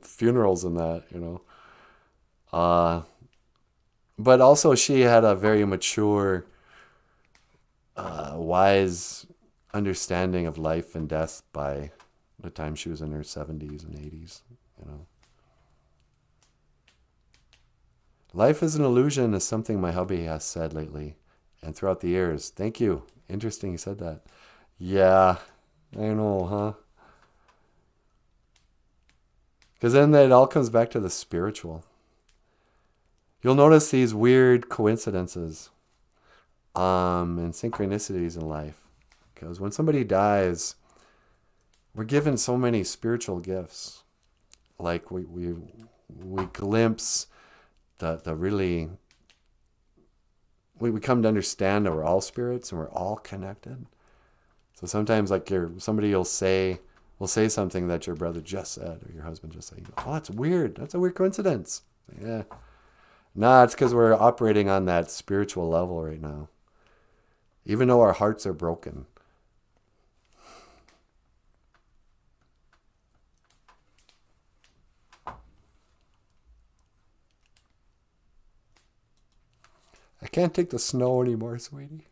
funerals and that, you know. But also she had a very mature, wise understanding of life and death by the time she was in her 70s and 80s, you know. Life is an illusion is something my hubby has said lately and throughout the years. Thank you. Interesting you said that. Yeah, I know, huh? Because then it all comes back to the spiritual. You'll notice these weird coincidences and synchronicities in life. Because when somebody dies, we're given so many spiritual gifts. Like we glimpse the really, we come to understand that we're all spirits and we're all connected. So sometimes like somebody will say something that your brother just said or your husband just said. You go, oh, that's weird. That's a weird coincidence. Yeah. Nah, it's because we're operating on that spiritual level right now. Even though our hearts are broken. I can't take the snow anymore, sweetie.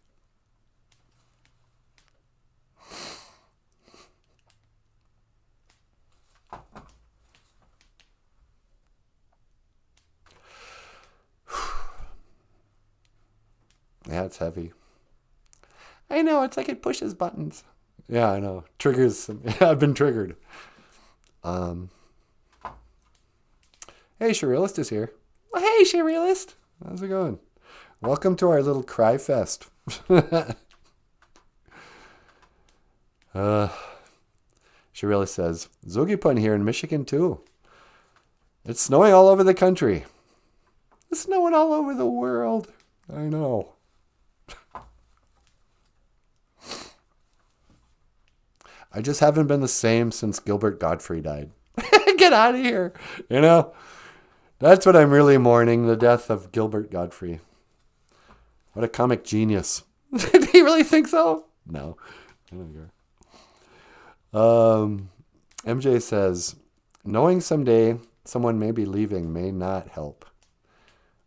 Yeah, it's heavy. I know, it's like it pushes buttons. Yeah, I know. Triggers. I've been triggered. Hey, Surrealist is here. Well, hey, Surrealist. How's it going? Welcome to our little cry fest. Surrealist says, Zogipun here in Michigan too. It's snowing all over the country. It's snowing all over the world. I know. I just haven't been the same since Gilbert Gottfried died. Get out of here. You know, that's what I'm really mourning, the death of Gilbert Gottfried. What a comic genius. Did he really think so? No. I don't care. MJ says, knowing someday someone may be leaving may not help.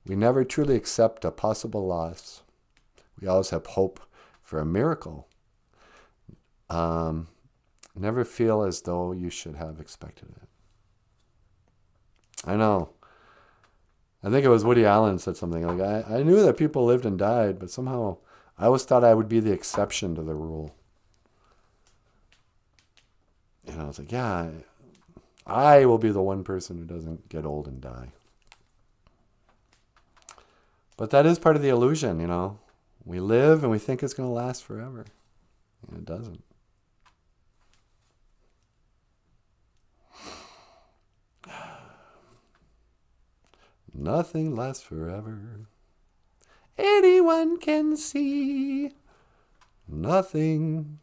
We never truly accept a possible loss. We always have hope for a miracle. Never feel as though you should have expected it. I know. I think it was Woody Allen said something like, I knew that people lived and died, but somehow I always thought I would be the exception to the rule. And I was like, yeah, I will be the one person who doesn't get old and die. But that is part of the illusion, you know. We live and we think it's going to last forever. And it doesn't. Nothing lasts forever. Anyone can see. Nothing.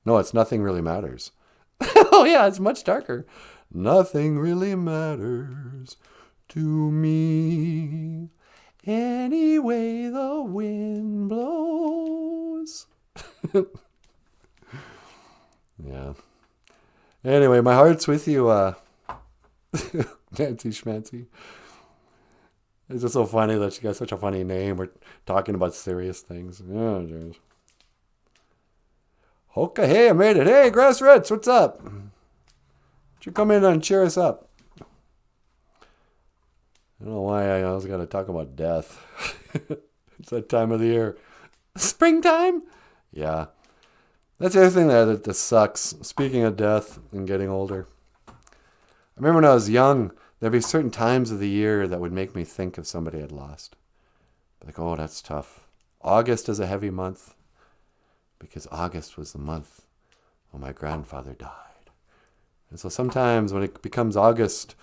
No, it's nothing really matters. Oh yeah, it's much darker. Nothing really matters to me. Any way the wind blows. Yeah. Anyway, my heart's with you, Nancy Schmancy. It's just so funny that she got such a funny name. We're talking about serious things. Oh, geez. Okay, hey, I made it. Hey, Grass Roots, what's up? Why don't you come in and cheer us up? I don't know why I always got to talk about death. It's that time of the year. Springtime? Yeah. That's the other thing that sucks. Speaking of death and getting older. I remember when I was young, there'd be certain times of the year that would make me think of somebody I'd lost. Like, oh, that's tough. August is a heavy month because August was the month when my grandfather died. And so sometimes when it becomes August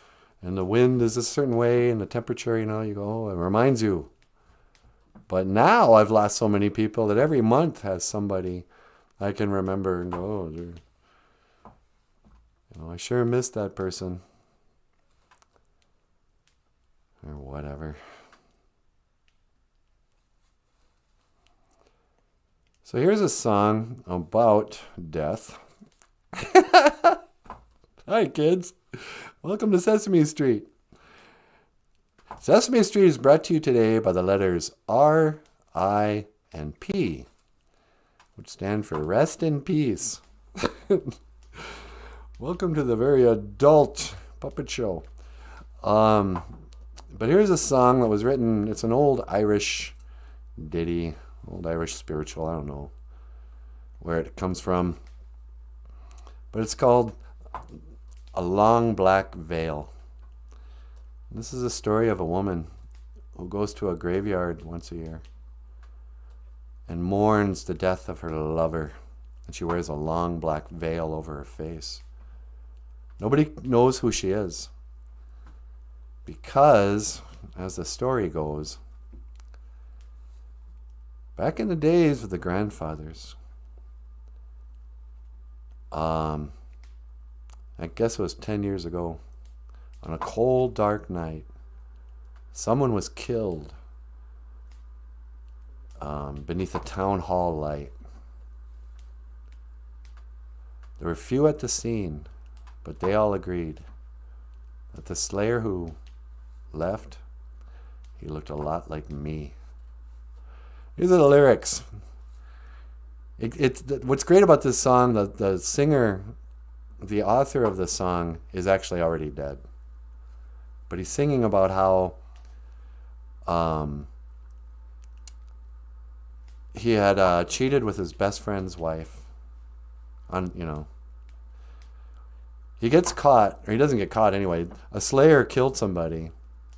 and the wind is a certain way and the temperature, you know, you go, oh, it reminds you. But now I've lost so many people that every month has somebody I can remember and go, oh, dude. You know, I sure missed that person. Or whatever. So here's a song about death. Hi, kids. Welcome to Sesame Street. Sesame Street is brought to you today by the letters R, I, and P, which stand for rest in peace. Welcome to the very adult puppet show. But here's a song that was written, it's an old Irish ditty, old Irish spiritual, I don't know where it comes from. But it's called A Long Black Veil. This is a story of a woman who goes to a graveyard once a year and mourns the death of her lover. And she wears a long black veil over her face. Nobody knows who she is. Because, as the story goes, back in the days of the grandfathers, I guess it was 10 years ago, on a cold, dark night, someone was killed beneath a town hall light. There were few at the scene, but they all agreed that the slayer who left, he looked a lot like me. These are the lyrics. What's great about this song, the singer, the author of the song is actually already dead. But he's singing about how he had cheated with his best friend's wife. He gets caught, or he doesn't get caught anyway. A slayer killed somebody,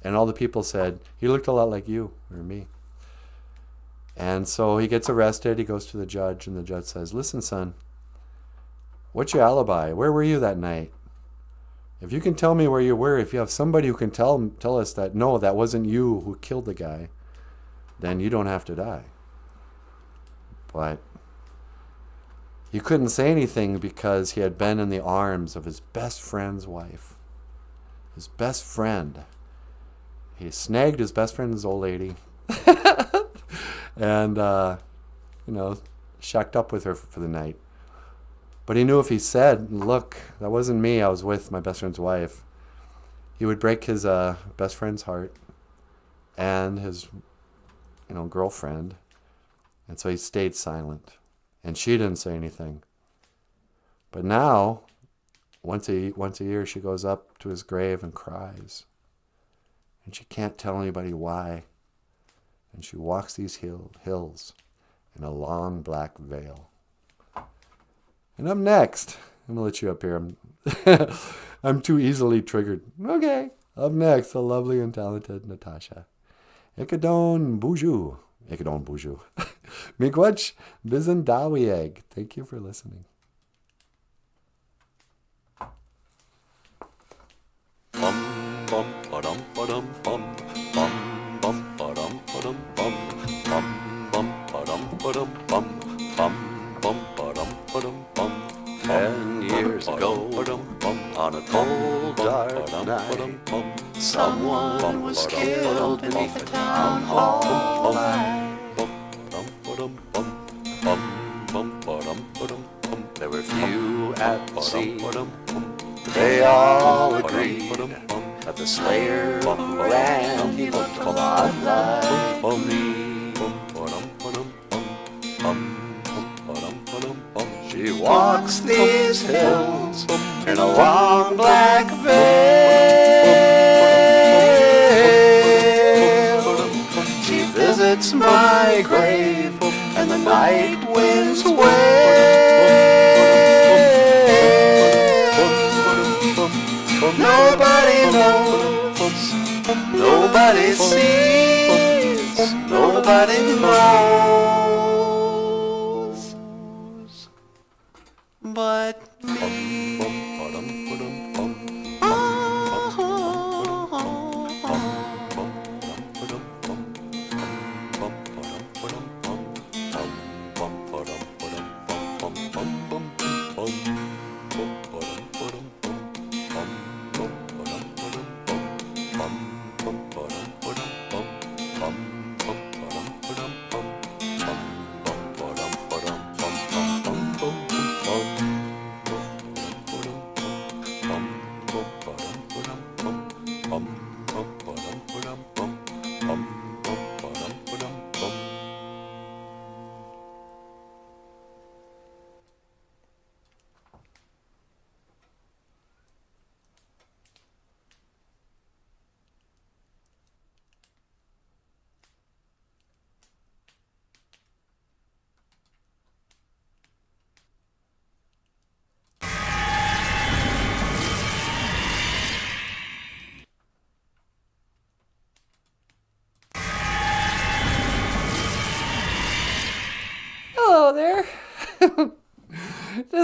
and all the people said, he looked a lot like you or me. And so he gets arrested, he goes to the judge, and the judge says, listen, son, what's your alibi? Where were you that night? If you can tell me where you were, if you have somebody who can tell us that, no, that wasn't you who killed the guy, then you don't have to die. But he couldn't say anything because he had been in the arms of his best friend's wife. His best friend. He snagged his best friend's old lady and, shacked up with her for the night. But he knew if he said, look, that wasn't me, I was with my best friend's wife, he would break his best friend's heart and his girlfriend. And so he stayed silent. And she didn't say anything. But now, once a year, she goes up to his grave and cries. And she can't tell anybody why. And she walks these hills in a long black veil. And up next, I'm going to let you up here. I'm too easily triggered. Okay. Up next, the lovely and talented Natasha. Ikadon BOOZHOO. Ikadon BOOZHOO. Miigwech Bizendawieg. Thank you for listening. Bum bum ba-dum ba-dum bum bum bum ba-dum ba-dum bum bum bum ba-dum ba-dum bum bum bum ba-dum ba-dum bum. 10 years ago, on a cold dark night, someone was killed beneath the town hall light. There were few at the scene. They all agreed that the slayer who ran, he looked a lot like me. She walks these hills in a long black veil. She visits my grave and the night winds wail. Nobody knows, nobody sees, nobody knows but me.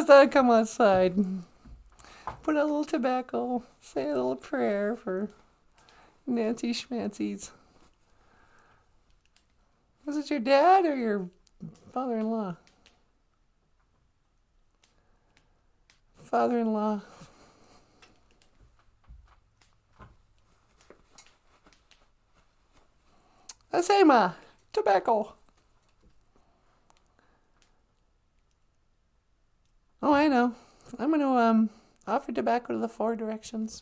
just thought I'd come outside, put a little tobacco, say a little prayer for Nancy Schmancy's. Was it your dad or your father-in-law? Father-in-law. Asema, tobacco. Oh, I know. I'm going to offer tobacco to the 4 directions.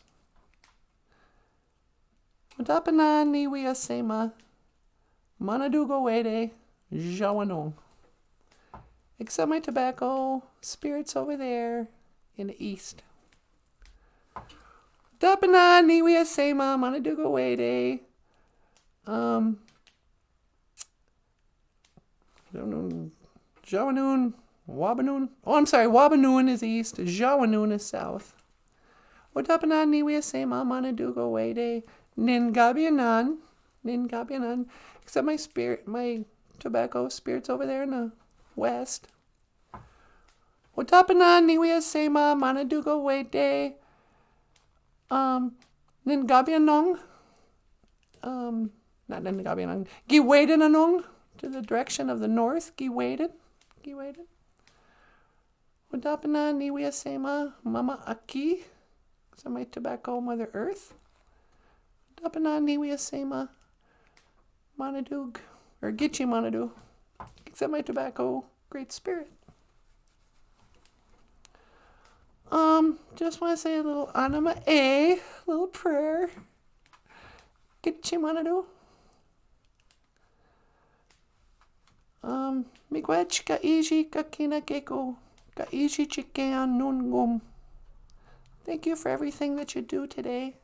Matapana niwi asema, manadugo wede, jawanong. Accept my tobacco, spirits over there in the east. Matapana niwi asema, manadugo wede, Jawanoon, Wabanoon. Oh, I'm sorry. Wabanoon is east. Jawanoon is south. Watapana niwi sema manadugo wede ningabianan. Ningabianan. Except my tobacco spirits over there in the west. Watapana niwi sema manadugo wede ningabianong. Not ningabianong. Giwadenanong. To the direction of the north, Giwaden. Wadapana niwi sema mama aki. So my tobacco, Mother Earth. Wadapana niwi sema manadug, or Gichi manadu. Except my tobacco, Great Spirit. Just want to say a little anima a little prayer. Gichi manadu. Miigwech ka iji ka kinakeko, ka iji chikean nungum. Thank you for everything that you do today.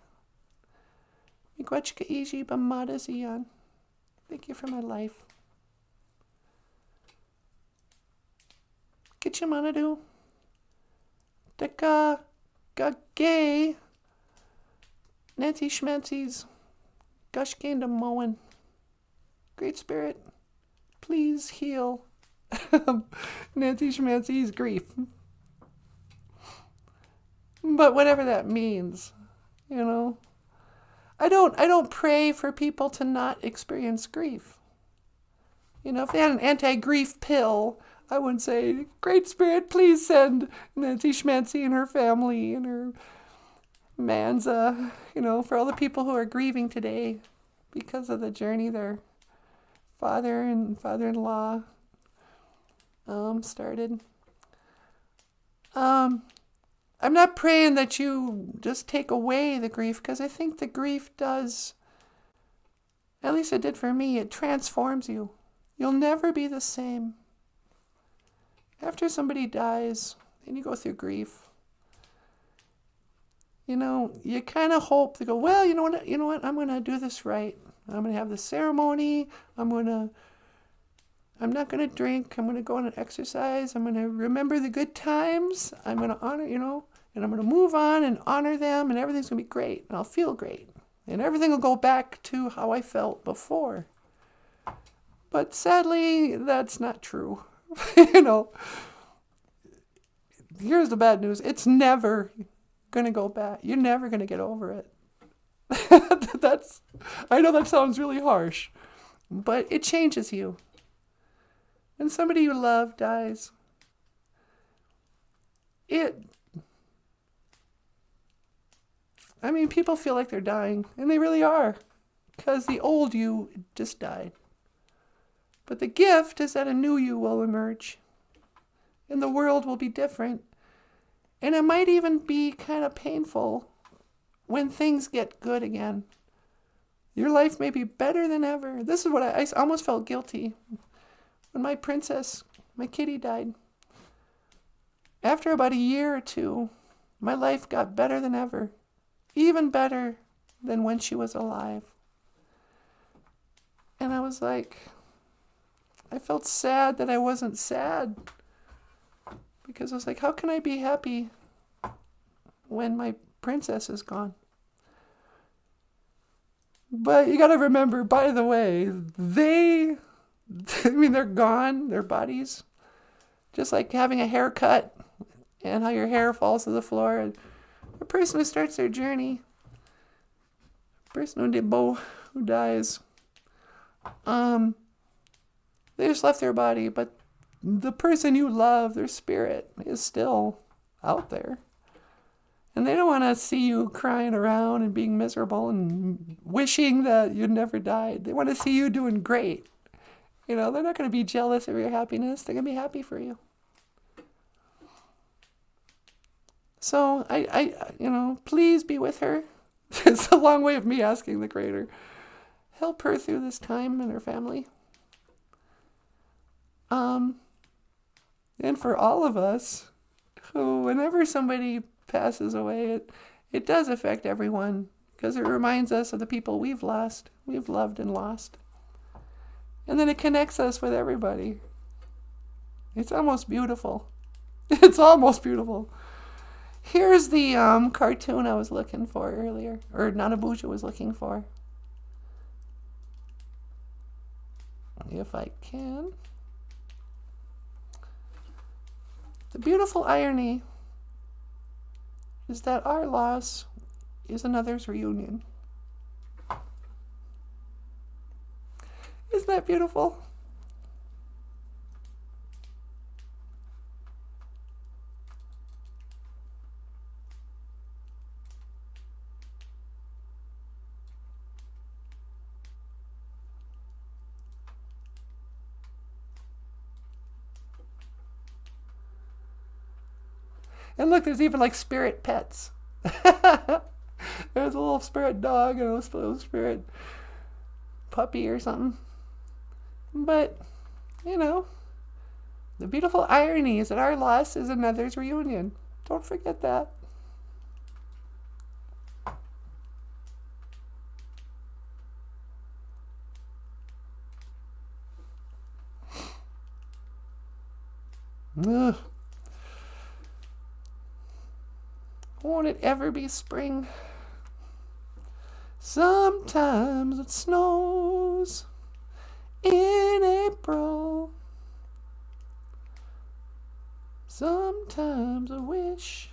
Miigwech ka iji bamada ziyan. Thank you for my life. Kitchamanadu. Deka gay. Nancy Schmancy's Gushkanda Moen. Great Spirit, please heal Nancy Schmancy's grief. But whatever that means, you know. I don't pray for people to not experience grief. You know, if they had an anti-grief pill, I wouldn't say, Great Spirit, please send Nancy Schmancy and her family and her Manza, you know, for all the people who are grieving today because of the journey their father and father-in-law started. I'm not praying that you just take away the grief, because I think the grief does, at least it did for me, it transforms you. You'll never be the same. After somebody dies and you go through grief, you know, you kind of hope to go, well, you know what, I'm going to do this right. I'm going to have the ceremony. I'm not going to drink. I'm going to go on an exercise. I'm going to remember the good times. I'm going to honor, you know, and I'm going to move on and honor them, and everything's going to be great. And I'll feel great. And everything will go back to how I felt before. But sadly, that's not true. You know, here's the bad news. It's never going to go back. You're never going to get over it. I know that sounds really harsh, but it changes you. When somebody you love dies, people feel like they're dying, and they really are, because the old you just died. But the gift is that a new you will emerge, and the world will be different, and it might even be kind of painful when things get good again. Your life may be better than ever. This is what I almost felt guilty when my princess, my kitty, died. After about a year or two, my life got better than ever, even better than when she was alive. And I was like, I felt sad that I wasn't sad, because I was like, how can I be happy when my princess is gone? But you got to remember, by the way, they're gone, their bodies. Just like having a haircut and how your hair falls to the floor. And the person who starts their journey, the person who dies, they just left their body, but the person you love, their spirit, is still out there. And they don't want to see you crying around and being miserable and wishing that you'd never died. They want to see you doing great. You know, they're not going to be jealous of your happiness. They're going to be happy for you. So, please be with her. It's a long way of me asking the Creator. Help her through this time and her family. And for all of us, who, whenever somebody passes away, it does affect everyone, because it reminds us of the people we've loved and lost. And then it connects us with everybody. It's almost beautiful. It's almost beautiful. Here's the cartoon I was looking for earlier, or NanaBOOZHOO was looking for. If I can. The beautiful irony is that our loss is another's reunion. Isn't that beautiful? And look, there's even like spirit pets. There's a little spirit dog and a little spirit puppy or something. But, you know, the beautiful irony is that our loss is another's reunion. Don't forget that. Ugh. Won't it ever be spring? Sometimes it snows in April. Sometimes I wish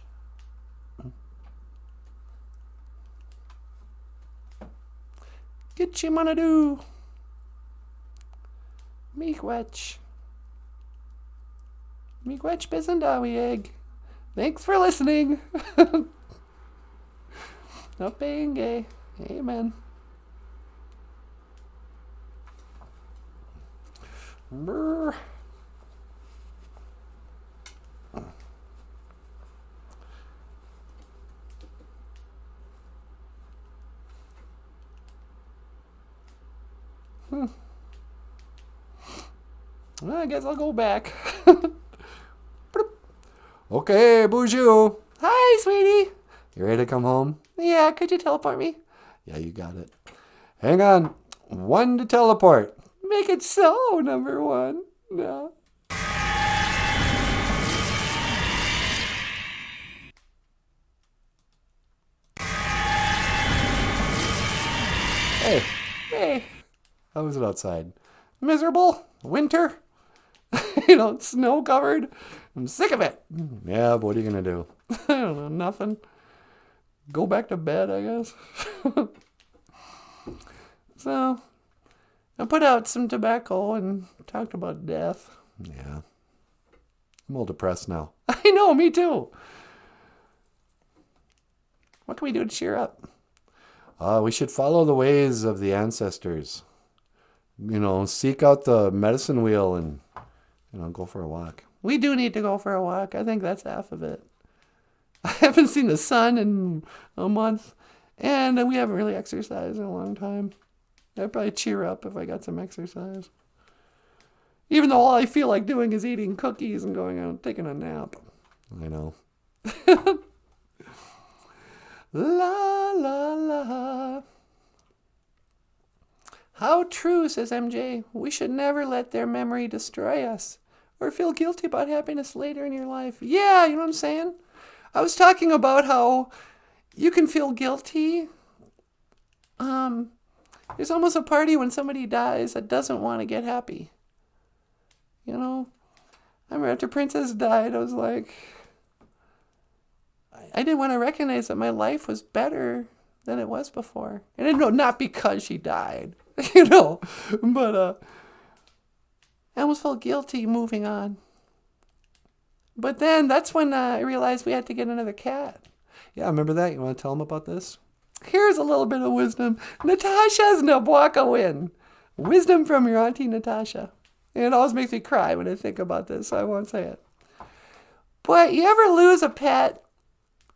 get you wanna do miigwech bezendawi egg. Thanks for listening. Not being gay. Amen. Brr. Well, I guess I'll go back. Okay, BOOZHOO. Hi, sweetie. You ready to come home? Yeah, could you teleport me? Yeah, you got it. Hang on. 1 to teleport. Make it so, number 1. No. Hey. How was it outside? Miserable? Winter? Snow covered? I'm sick of it. Yeah, but what are you going to do? I don't know, nothing. Go back to bed, I guess. So, I put out some tobacco and talked about death. Yeah. I'm all depressed now. I know, me too. What can we do to cheer up? We should follow the ways of the ancestors. Seek out the medicine wheel and, go for a walk. We do need to go for a walk. I think that's half of it. I haven't seen the sun in a month, and we haven't really exercised in a long time. I'd probably cheer up if I got some exercise. Even though all I feel like doing is eating cookies and going out and taking a nap. I know. La, la, la. How true, says MJ. We should never let their memory destroy us or feel guilty about happiness later in your life. Yeah, you know what I'm saying? I was talking about how you can feel guilty. There's almost a party when somebody dies that doesn't want to get happy. I remember after Princess died, I was like, I didn't want to recognize that my life was better than it was before. And no, not because she died, but I almost felt guilty moving on. But then that's when I realized we had to get another cat. Yeah, remember that? You want to tell them about this? Here's a little bit of wisdom. Natasha's Nabwaka-win. Wisdom from your auntie Natasha. And it always makes me cry when I think about this, so I won't say it. But you ever lose a pet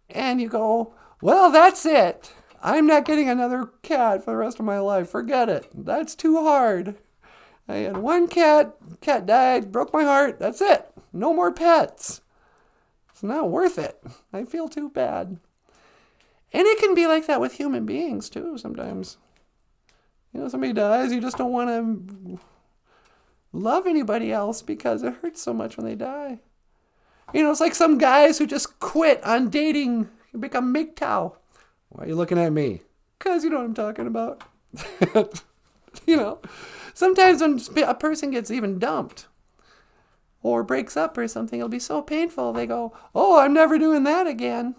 and you go, well, that's it. I'm not getting another cat for the rest of my life. Forget it. That's too hard. I had one cat died, broke my heart. That's it. No more pets. It's not worth it. I feel too bad. And it can be like that with human beings too sometimes. Somebody dies, you just don't want to love anybody else because it hurts so much when they die. It's like some guys who just quit on dating and become MGTOW. Why are you looking at me? Because you know what I'm talking about. Sometimes when a person gets even dumped or breaks up or something, it'll be so painful. They go, oh, I'm never doing that again.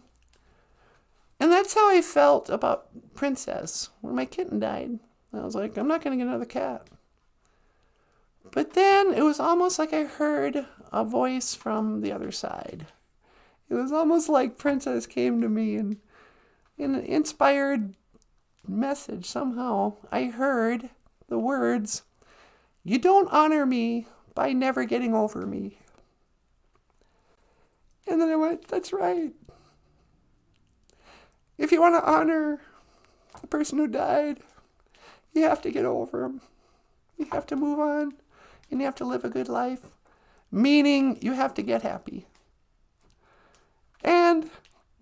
And that's how I felt about Princess when my kitten died. I was like, I'm not going to get another cat. But then it was almost like I heard a voice from the other side. It was almost like Princess came to me and in an inspired message somehow I heard the words, you don't honor me by never getting over me. And then I went, that's right. If you want to honor the person who died, you have to get over him. You have to move on, and you have to live a good life. Meaning, you have to get happy. And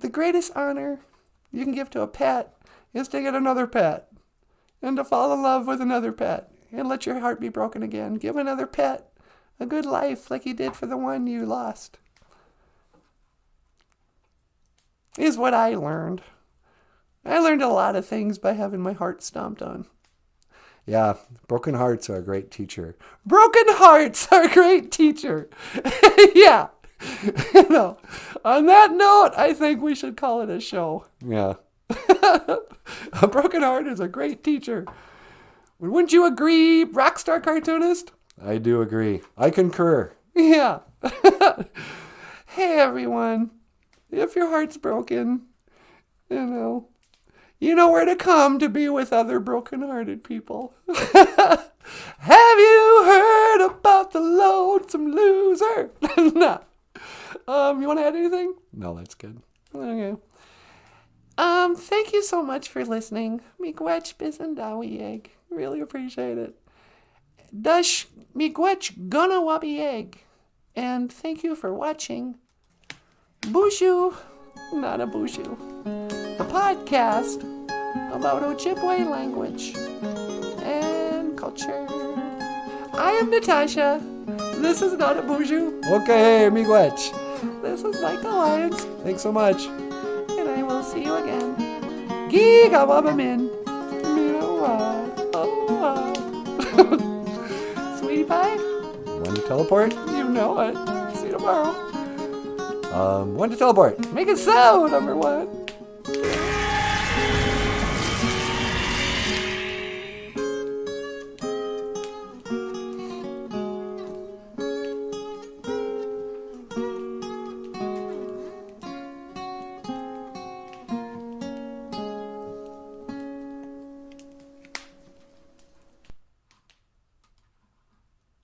the greatest honor you can give to a pet is to get another pet. And to fall in love with another pet. And let your heart be broken again. Give another pet a good life like you did for the one you lost. Is what I learned. I learned a lot of things by having my heart stomped on. Yeah, broken hearts are a great teacher. Broken hearts are a great teacher. Yeah. On that note, I think we should call it a show. Yeah. A broken heart is a great teacher. Wouldn't you agree, rockstar cartoonist? I do agree. I concur. Yeah. Hey, everyone. If your heart's broken, you know where to come to be with other broken-hearted people. Have you heard about the lonesome loser? No. You want to add anything? No, that's good. Okay. Thank you so much for listening. Miigwech bisandawi. Really appreciate it. Dash miigwech gonna wabi egg. And thank you for watching BOOZHOO NANABOOZHOO, a podcast about Ojibwe language and culture. I am Natasha. This is NANABOOZHOO. Okay, miigwech. This is Michael Lyons. Thanks so much. And I will see you again. Giga wabamin. Sweetie pie? When to teleport? You know it. See you tomorrow. When to teleport? Make it so, number one.